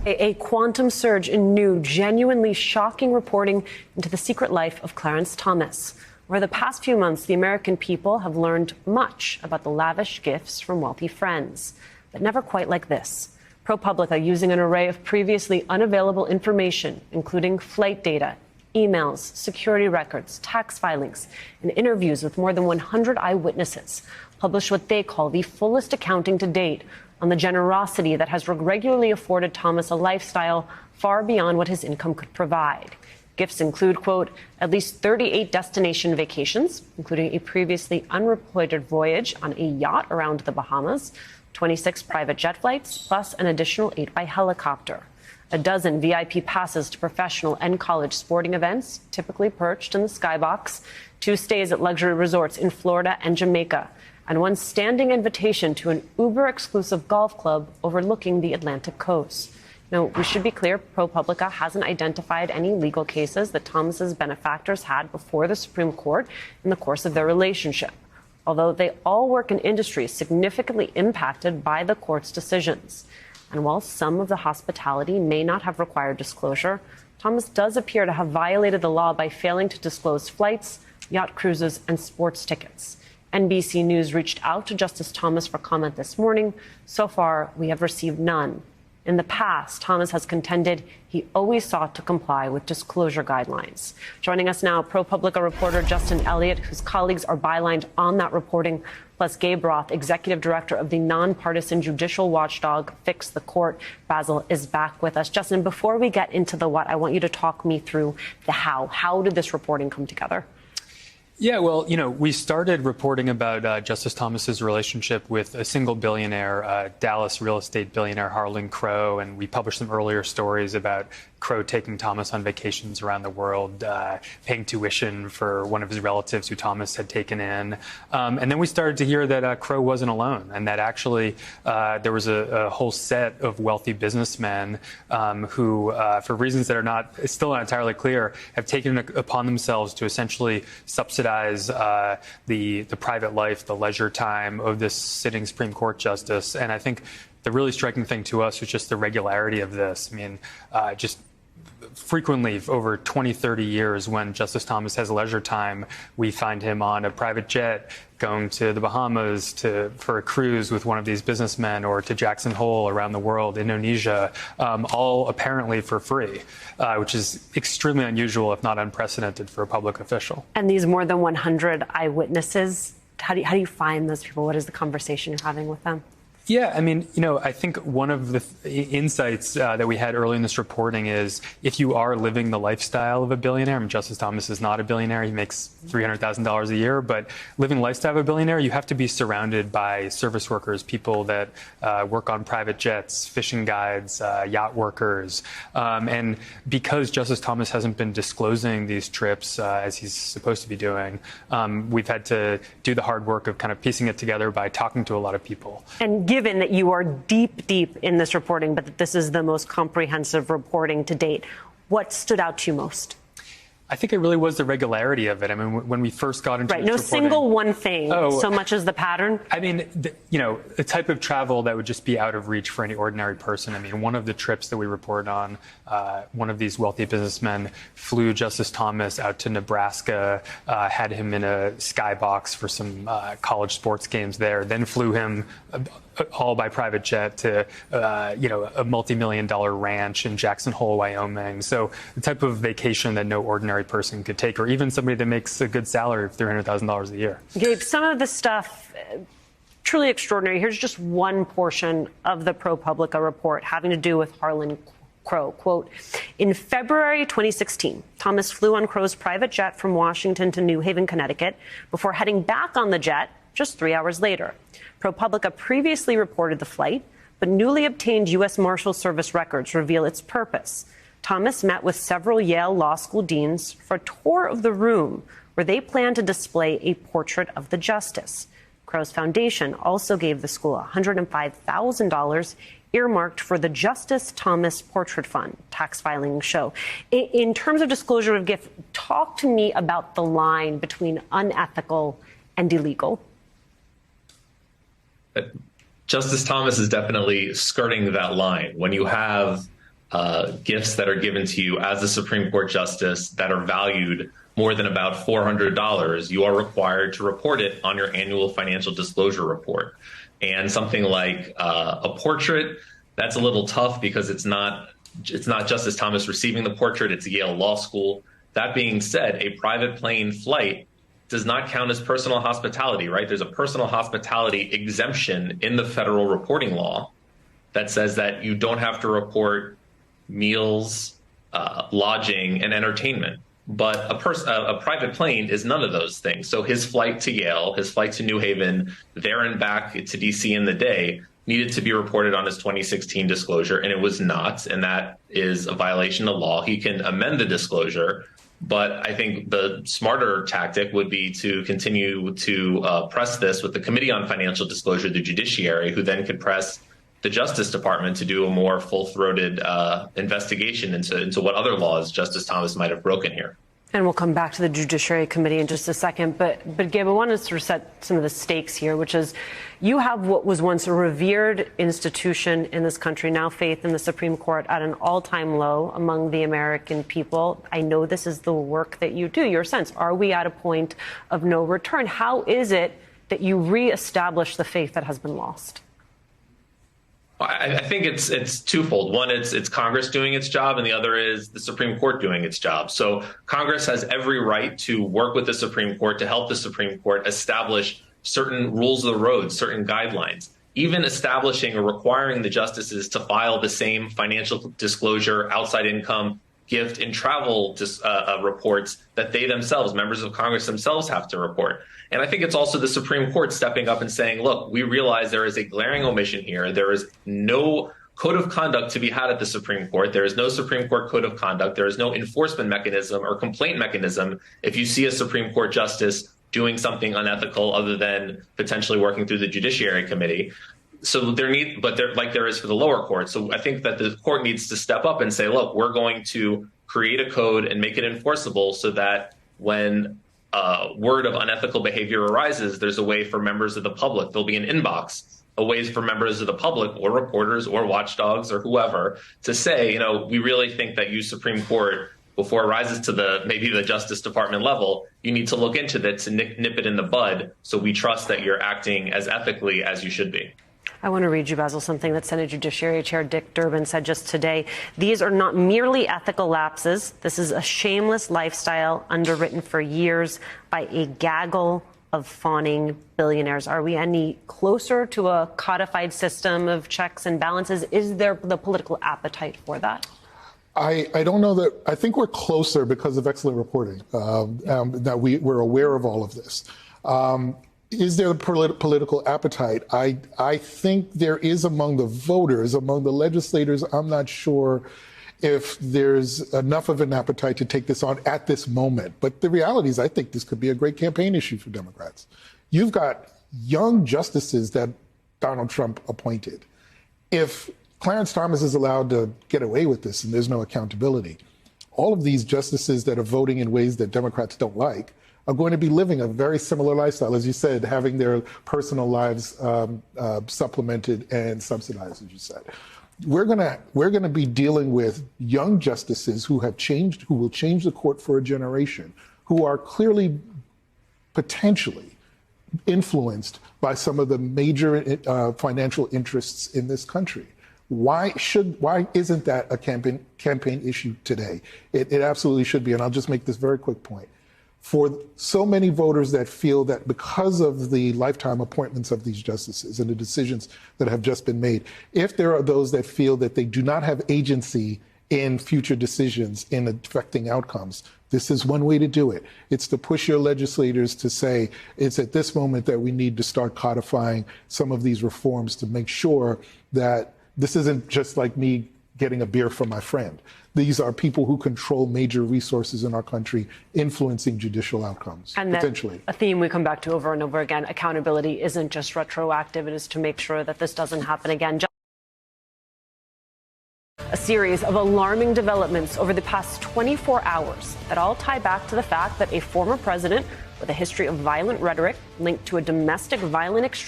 A quantum surge in new, genuinely shocking reporting into the secret life of Clarence Thomas. Over the past few months, the American people have learned much about the lavish gifts from wealthy friends, but never quite like this. ProPublica, using an array of previously unavailable information, including flight data, emails, security records, tax filings, and interviews with more than 100 eyewitnesses, published what they call the fullest accounting to date on the generosity that has regularly afforded Thomas a lifestyle far beyond what his income could provide. Gifts include, quote, at least 38 destination vacations, including a previously unreported voyage on a yacht around the Bahamas, 26 private jet flights, plus an additional 8 by helicopter. A dozen VIP passes to professional and college sporting events, typically perched in the skybox, 2 stays at luxury resorts in Florida and Jamaica, and 1 standing invitation to an uber-exclusive golf club overlooking the Atlantic coast. Now, we should be clear, ProPublica hasn't identified any legal cases that Thomas's benefactors had before the Supreme Court in the course of their relationship, although they all work in industries significantly impacted by the court's decisions. And while some of the hospitality may not have required disclosure, Thomas does appear to have violated the law by failing to disclose flights, yacht cruises, and sports tickets. NBC News reached out to Justice Thomas for comment this morning. So far, we have received none. In the past, Thomas has contended he always sought to comply with disclosure guidelines. Joining us now, ProPublica reporter Justin Elliott, whose colleagues are bylined on that reporting, plus Gabe Roth, executive director of the nonpartisan judicial watchdog Fix the Court. Basil is back with us. Justin, before we get into the what, I want you to talk me through the how. How did this reporting come together? Yeah, well, we started reporting about Justice Thomas's relationship with a single billionaire, Dallas real estate billionaire Harlan Crow, and we published some earlier stories about Crow taking Thomas on vacations around the world, paying tuition for one of his relatives who Thomas had taken in. And then we started to hear that Crow wasn't alone, and that actually there was a whole set of wealthy businessmen who, for reasons that are still not entirely clear, have taken it upon themselves to essentially subsidize the private life, the leisure time of this sitting Supreme Court justice. And I think the really striking thing to us was just the regularity of this. I mean, just frequently over 20, 30 years when Justice Thomas has leisure time, we find him on a private jet going to the Bahamas for a cruise with one of these businessmen, or to Jackson Hole around the world, Indonesia, all apparently for free, which is extremely unusual, if not unprecedented, for a public official. And these more than 100 eyewitnesses, how do you find those people? What is the conversation you're having with them? Yeah, I mean, I think one of the insights that we had early in this reporting is if you are living the lifestyle of a billionaire, I mean, Justice Thomas is not a billionaire, he makes $300,000 a year, but living the lifestyle of a billionaire, you have to be surrounded by service workers, people that work on private jets, fishing guides, yacht workers. And because Justice Thomas hasn't been disclosing these trips as he's supposed to be doing, we've had to do the hard work of kind of piecing it together by talking to a lot of people. And given that you are deep in this reporting, but that this is the most comprehensive reporting to date, what stood out to you most? I think it really was the regularity of it. I mean, when we first got into this reporting, single one thing, so much as the pattern. I mean, a type of travel that would just be out of reach for any ordinary person. I mean, one of the trips that we reported on, one of these wealthy businessmen flew Justice Thomas out to Nebraska, had him in a skybox for some college sports games there, then flew him all by private jet to, a multi-million-dollar ranch in Jackson Hole, Wyoming. So the type of vacation that no ordinary person could take, or even somebody that makes a good salary of $300,000 a year. Gabe, some of the stuff truly extraordinary. Here's just one portion of the ProPublica report having to do with Harlan Crow. Quote, in February 2016, Thomas flew on Crow's private jet from Washington to New Haven, Connecticut, before heading back on the jet just 3 hours later. ProPublica previously reported the flight, but newly obtained U.S. Marshal Service records reveal its purpose. Thomas met with several Yale Law School deans for a tour of the room where they plan to display a portrait of the justice. Crow's foundation also gave the school $105,000 earmarked for the Justice Thomas Portrait Fund tax filing show. In terms of disclosure of gift, talk to me about the line between unethical and illegal. Justice Thomas is definitely skirting that line. When you have gifts that are given to you as a Supreme Court justice that are valued more than about $400, you are required to report it on your annual financial disclosure report. And something like a portrait, that's a little tough because it's not Justice Thomas receiving the portrait, it's Yale Law School. That being said, a private plane flight does not count as personal hospitality, right? There's a personal hospitality exemption in the federal reporting law that says that you don't have to report meals, lodging, and entertainment. But a private plane is none of those things. So his flight to Yale, his flight to New Haven, there and back to D.C. in the day needed to be reported on his 2016 disclosure, and it was not, and that is a violation of law. He can amend the disclosure, but I think the smarter tactic would be to continue to press this with the Committee on Financial Disclosure, the judiciary, who then could press the Justice Department to do a more full-throated investigation into what other laws Justice Thomas might have broken here. And we'll come back to the Judiciary Committee in just a second. But Gabe, I want to sort of set some of the stakes here, which is you have what was once a revered institution in this country, now faith in the Supreme Court at an all-time low among the American people. I know this is the work that you do. Your sense, are we at a point of no return? How is it that you reestablish the faith that has been lost? I think it's twofold. One, it's Congress doing its job, and the other is the Supreme Court doing its job. So Congress has every right to work with the Supreme Court to help the Supreme Court establish certain rules of the road, certain guidelines, even establishing or requiring the justices to file the same financial disclosure, outside income, gift, and travel reports that they themselves, members of Congress themselves, have to report. And I think it's also the Supreme Court stepping up and saying, look, we realize there is a glaring omission here. There is no code of conduct to be had at the Supreme Court. There is no Supreme Court code of conduct. There is no enforcement mechanism or complaint mechanism if you see a Supreme Court justice doing something unethical other than potentially working through the Judiciary Committee. So like there is for the lower court. So I think that the court needs to step up and say, look, we're going to create a code and make it enforceable so that when word of unethical behavior arises, there's a way for members of the public, there'll be an inbox, a way for members of the public or reporters or watchdogs or whoever to say, we really think that you, Supreme Court, before it rises to maybe the Justice Department level, you need to look into that to nip it in the bud. So we trust that you're acting as ethically as you should be. I want to read you, Basil, something that Senate Judiciary Chair Dick Durbin said just today. These are not merely ethical lapses. This is a shameless lifestyle underwritten for years by a gaggle of fawning billionaires. Are we any closer to a codified system of checks and balances? Is there the political appetite for that? I don't know that. I think we're closer because of excellent reporting, that we're aware of all of this. Is there a political appetite? I think there is among the voters, among the legislators. I'm not sure if there's enough of an appetite to take this on at this moment. But the reality is I think this could be a great campaign issue for Democrats. You've got young justices that Donald Trump appointed. If Clarence Thomas is allowed to get away with this and there's no accountability, all of these justices that are voting in ways that Democrats don't like are going to be living a very similar lifestyle, as you said, having their personal lives supplemented and subsidized, as you said. We're gonna be dealing with young justices who will change the court for a generation, who are clearly, potentially influenced by some of the major financial interests in this country. Why isn't that a campaign issue today? It absolutely should be, and I'll just make this very quick point. For so many voters that feel that because of the lifetime appointments of these justices and the decisions that have just been made, if there are those that feel that they do not have agency in future decisions in affecting outcomes, this is one way to do it. It's to push your legislators to say it's at this moment that we need to start codifying some of these reforms to make sure that this isn't just like me getting a beer from my friend. These are people who control major resources in our country, influencing judicial outcomes, and potentially. A theme we come back to over and over again. Accountability isn't just retroactive. It is to make sure that this doesn't happen again. A series of alarming developments over the past 24 hours that all tie back to the fact that a former president with a history of violent rhetoric linked to a domestic violent extreme